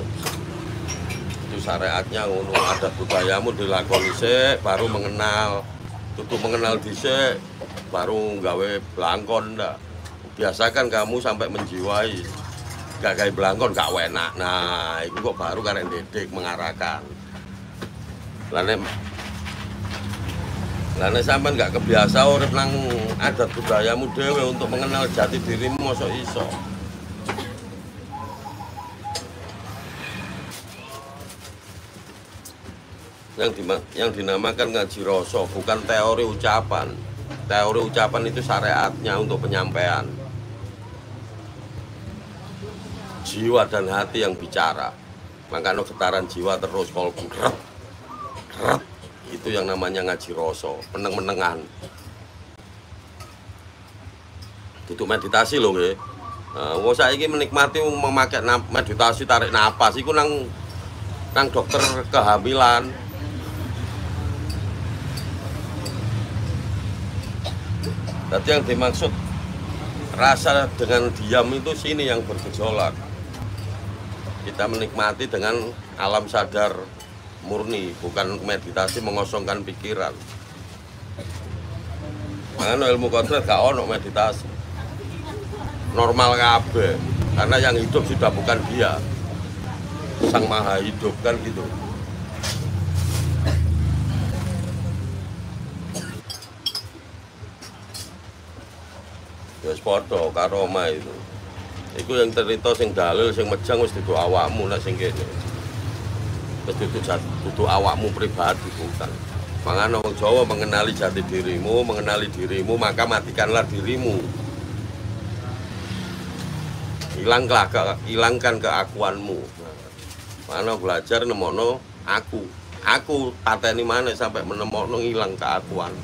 Itu syariatnya ngono, adat budayamu dilakoni sik baru mengenal. Tutup mengenal dhisik baru gawe blangkon ndak. Biasakan kamu sampai menjiwai. Gak gawe blangkon gak enak. Nah, itu kok baru karek didik mengarahkan. Lah nek sampean gak kebiasa urip nang adat budayamu dhewe untuk mengenal jati dirimu mosok iso. Yang dinamakan ngaji rasa bukan teori ucapan. Teori ucapan itu syariatnya untuk penyampaian. Jiwa dan hati yang bicara. Makanya getaran jiwa terus kolbu rep. Itu yang namanya ngaji rasa, meneng-menengan. Duduk meditasi loh nggih. Wong saiki menikmati memakai meditasi tarik napas iku nang dokter kehamilan. Jadi yang dimaksud rasa dengan diam itu sini yang bergejolak. Kita menikmati dengan alam sadar murni, bukan meditasi mengosongkan pikiran. Makanya ilmu kodrat gak ono meditasi. Normal kabeh, karena yang hidup sudah bukan dia. Sang Maha Hidup kan gitu. Wis padha karo omah itu. Iku yang cerita sing dalil sing mejang wis dudu awakmu nek sing kene. Wis dudu awakmu pribadi bukan. Makanya orang Jawa mengenali jati dirimu, mengenali dirimu maka matikanlah dirimu. Hilangkan keakuanmu. Makanya belajar nemono aku pateni mana sampai menemono hilang keakuan.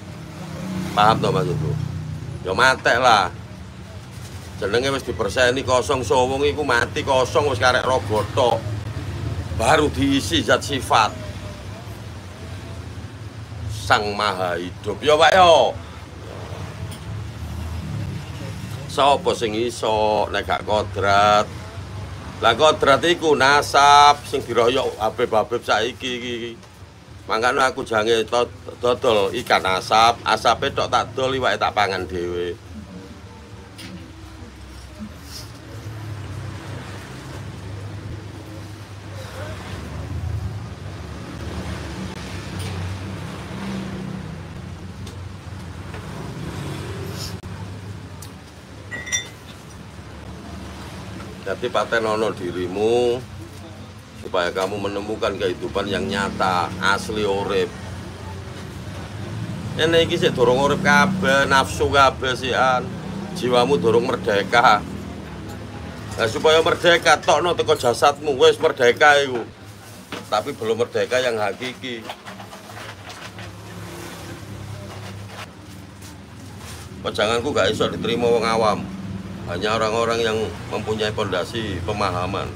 Paham toh maksudku? Ya matek lah. Jenenge wis diperseni kosong sowong iku mati kosong wis karek robot tok. Baru diisi zat sifat Sang Maha Hidup. Ya Pak yo. Sapa sing iso nek gak kodrat. Lah kodrat iku nasab sing diroyok Habib-habib saiki iki. Mangkane aku jange dodol ikan asap, asape tok tak dol iwake tak pangan dhewe. Jadi patenono dirimu supaya kamu menemukan kehidupan yang nyata, asli urip. Ini iki sik durung urip kabeh, nafsu kabeh sian. Jiwamu durung merdeka. Nah, supaya merdeka tokno teko jasadmu wis merdeka iku. Tapi belum merdeka yang hakiki. Pejanganku gak iso diterima wong awam. Hanya orang-orang yang mempunyai fondasi pemahaman.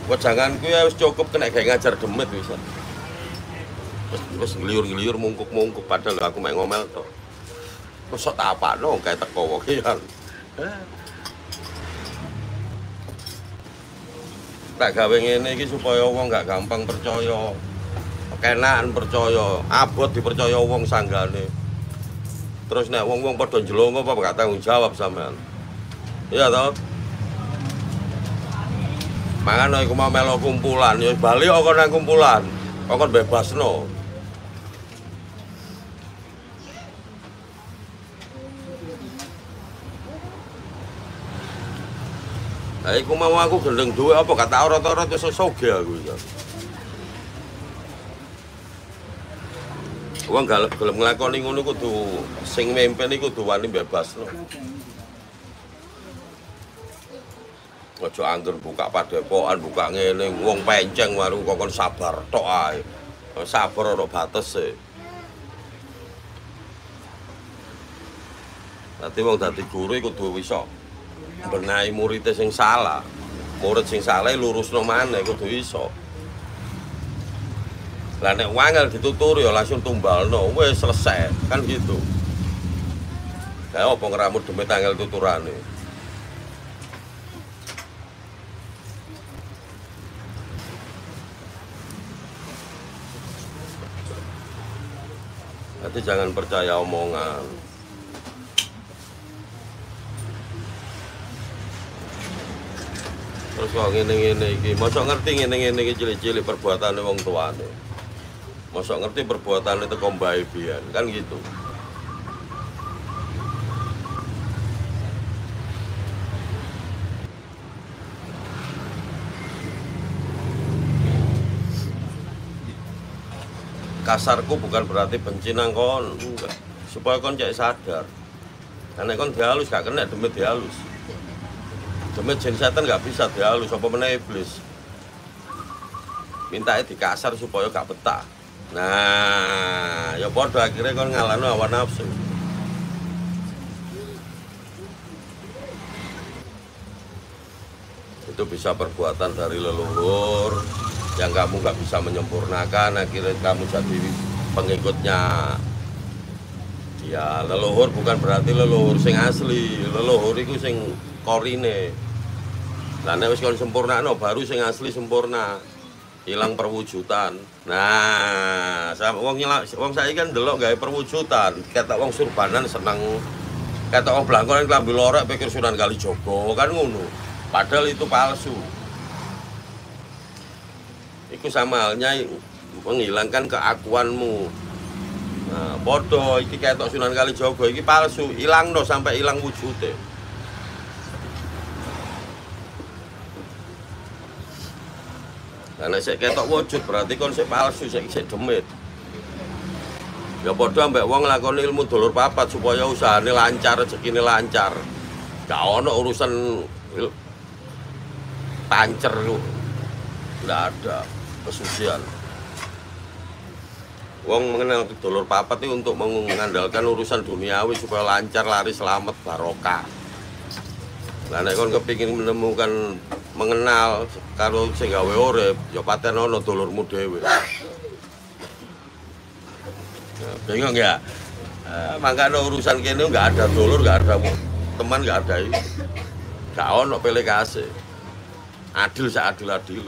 Wejanganku ya wis cukup kena kayak ngajar demit wis. Wis ngliur-ngliur mungkuk-mungkuk padahal aku mek ngomel to. Kok tak apakno kae teko wae kan. Tak gawe ngene iki supaya wong gak gampang percaya. Kenakan percaya, abot dipercaya wong sanggane. Terus nek wong-wong padha njlongo apa gak tanggung jawab sampean. Iya toh? Mangan iku mau melu kumpulan, ya bali kok nang kumpulan. Kok bebasno. Lah iku mau aku gendeng duwe apa gak tak ora-ora wis soge aku iki. Wong gelem nglakoni ngono kudu sing mimpin iku kudu wani bebasno. Aja angger buka padepokan, buka ngene, wong penceng waru kok sabar tok ae. Sabar ora batese. Dadi wong dadi guru iku kudu iso benahi murid sing salah. Murid sing salah lurusno maneh kudu iso. Lah nek wangel dituturi ya langsung tumbalno, wis selesai, kan gitu. Kayak apa ngeramut demi tanggal tuturane. Jadi jangan percaya omongan. Terus kok ngene-ngene iki, mosok ngerti ngene-ngene iki cilik-cilik perbuatane wong tuane. Mosok ngerti perbuatane teko mbae biyen, kan gitu. Kasarku bukan berarti benci nang kon, enggak. Supaya kon cek sadar. Karena kon dihalus gak kena demit dihalus. Demit jin setan gak bisa dihalus, apa meneh iblis. Mintanya dikasar supaya gak betah. Nah, ya podo akhirnya kon ngalahno hawa nafsu. Itu bisa perbuatan dari leluhur yang kamu nggak bisa menyempurnakan, akhirnya kamu jadi pengikutnya dia. Leluhur bukan berarti leluhur sing asli, leluhur itu sing korine. Lah nek wis kon sempurnakno baru sing asli sempurna. Hilang perwujudan. Nah, wong saiki kan delok gawe perwujudan, ketok wong surbanan seneng. Ketok wong blangkonan klambi lorek pikir Sunan Kalijaga, kan ngono. Padahal itu palsu. Itu sama halnya menghilangkan keakuanmu. Nah, podo iki ketok Sunan Kalijaga iki palsu, ilangno sampai hilang wujude. Karena sik ketok wujud berarti kon sik palsu, sik demit. Ya podo ambek wong nglakoni ilmu dulur papat supaya usahane lancar, rezekine lancar. Gak ono urusan pancer lu. Nggak ada pesucian. Wong mengenal dulur papat itu untuk mengandalkan urusan duniawi supaya lancar, lari, selamat, barokah. Lah nek kon kepingin menemukan mengenal karo sing gawe urip, ya paten ana dulurmu dhewe. Ya, bingung ya? Makanya urusan kene nggak ada dulur, nggak ada teman, nggak ada itu. Nggak ono pilih kasih. Adil seadil-adil.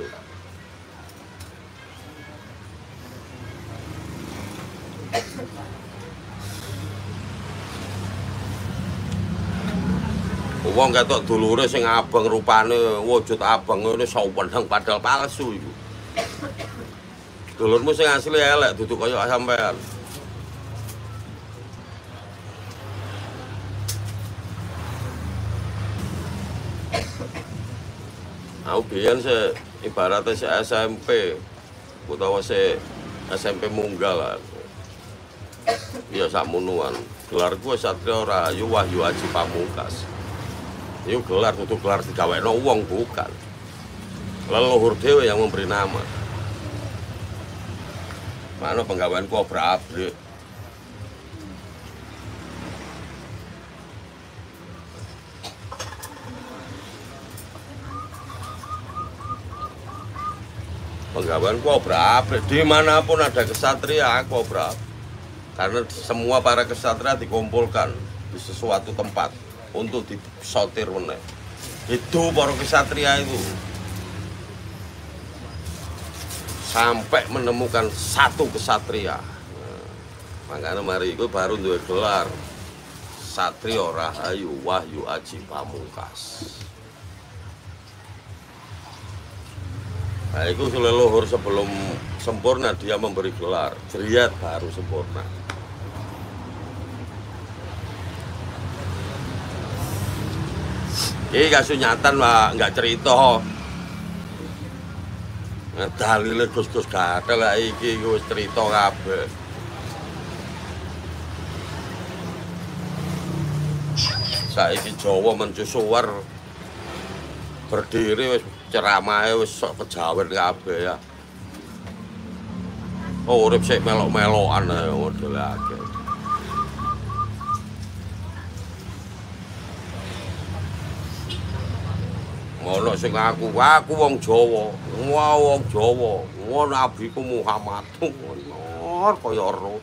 Wong ketok dulure sing abang rupane wujud abang ngene sawenang padahal palsu iku. Dulurmu sing asli elek duduk kaya sampean. Aku biyen ibaratnya SMP utawa SMP munggah lah. Ya sakmonoan. Gelarku Satrio Rahayu Wahyu Aji Pamungkas. Itu gelar, itu gelar digawekno wong bukan. Leluhur dhewe yang memberi nama. Mana penggaweanku obrak-abrik. Penggaweanku obrak-abrik. Dimanapun ada kesatria, aku obrak. Karena semua para kesatria dikumpulkan di sesuatu tempat untuk disotir meneh. Itu para kesatria itu sampai menemukan satu kesatria. Nah, makanya mari itu baru duwe gelar Satrio Rahayu Wahyu Aji Pamungkas. Nah, itu leluhur sebelum sempurna dia memberi gelar, jeriat baru sempurna. Ini kasunyatan lah, nggak cerita. Dalile Gus-gus gatel lah iki wis cerita kabeh. Saiki Jawa mencusuar berdiri wis ceramahe wis sok kejawen kabeh ya. Oh, urip sik melok-melokan ae model akeh. Ono sing aku wong Jawa, wong Jawa, nabiku Muhammad. Kaya ero.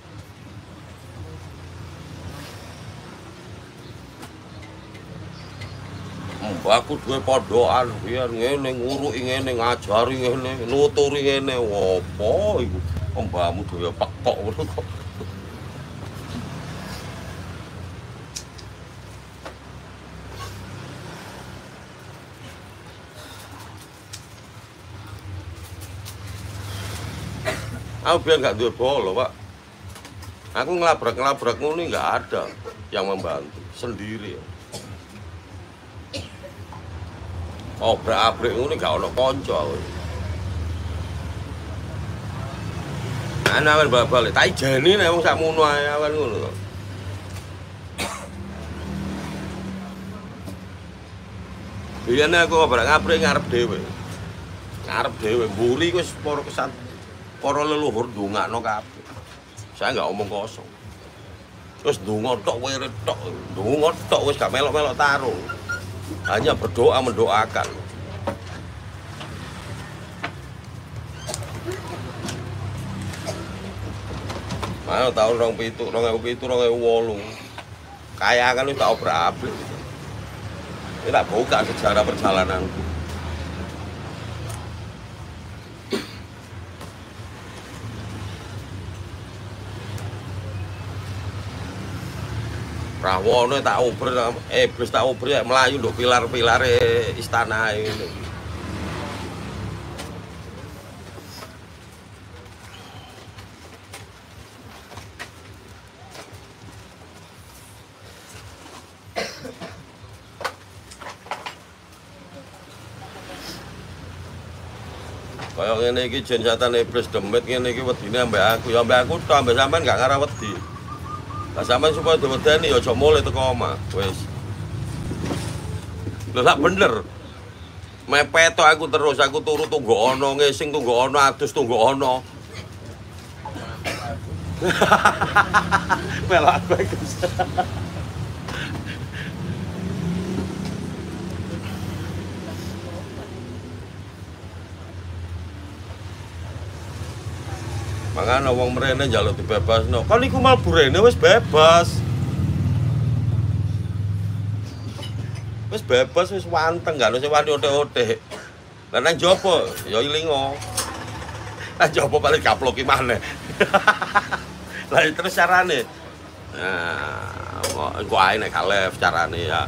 Aku duwe pondokan biyen ngene nguruki ngene ngajari ngene nuturi ngene opo iku mbahmu dhewe pekok ngono kok. Aku biar nggak duwe bolo, Pak. Aku ngelabrak ngono nggak ada yang membantu, sendiri. Obrak-abrik ngono gak ono kanca aku. Ana awan bal-bal, tak ijeni nek wong sakmono ae awan ngono kok. Biyen aku obrak-abrik ngarep dhewe. Ngarep dhewe mburi wis para kesan para leluhur ndongakno kabeh. Saya enggak omong kosong. Terus ndonga tok wirid tok, ndonga tok wis gak melok-melok tarung. Hanya berdoa mendoakan. Mana tahun 2007, 2008. Kaya kan wis tak obrak-abrik. Ini tak buka sejarah perjalananku. Rawono tak uber, iblis tak uber ya melayu nduk pilar-pilare istana ini. Kayak ngene iki jen setan iblis demit ngene iki wedine ambek aku, ya ambek aku tok ambek sampean gak ngarah wedi. Lah sampean supaya diwedeni ya aja mulai teko omah, wis. Lho sak bener. Mepet aku terus, aku turu tunggu ana, ngising tunggu ana, adus tunggu ana. Melak bagus. Makanya wong mrene njaluk dibebasno. Kan iku mal burene wis bebas. Wis bebas wis wanteng gak ono sing wani othek-othek. Lah nang jopo ya ilingo. Lah jopo paling gaploki maneh. Lah terus carane. Nah, engko ae nek kalef carane ya.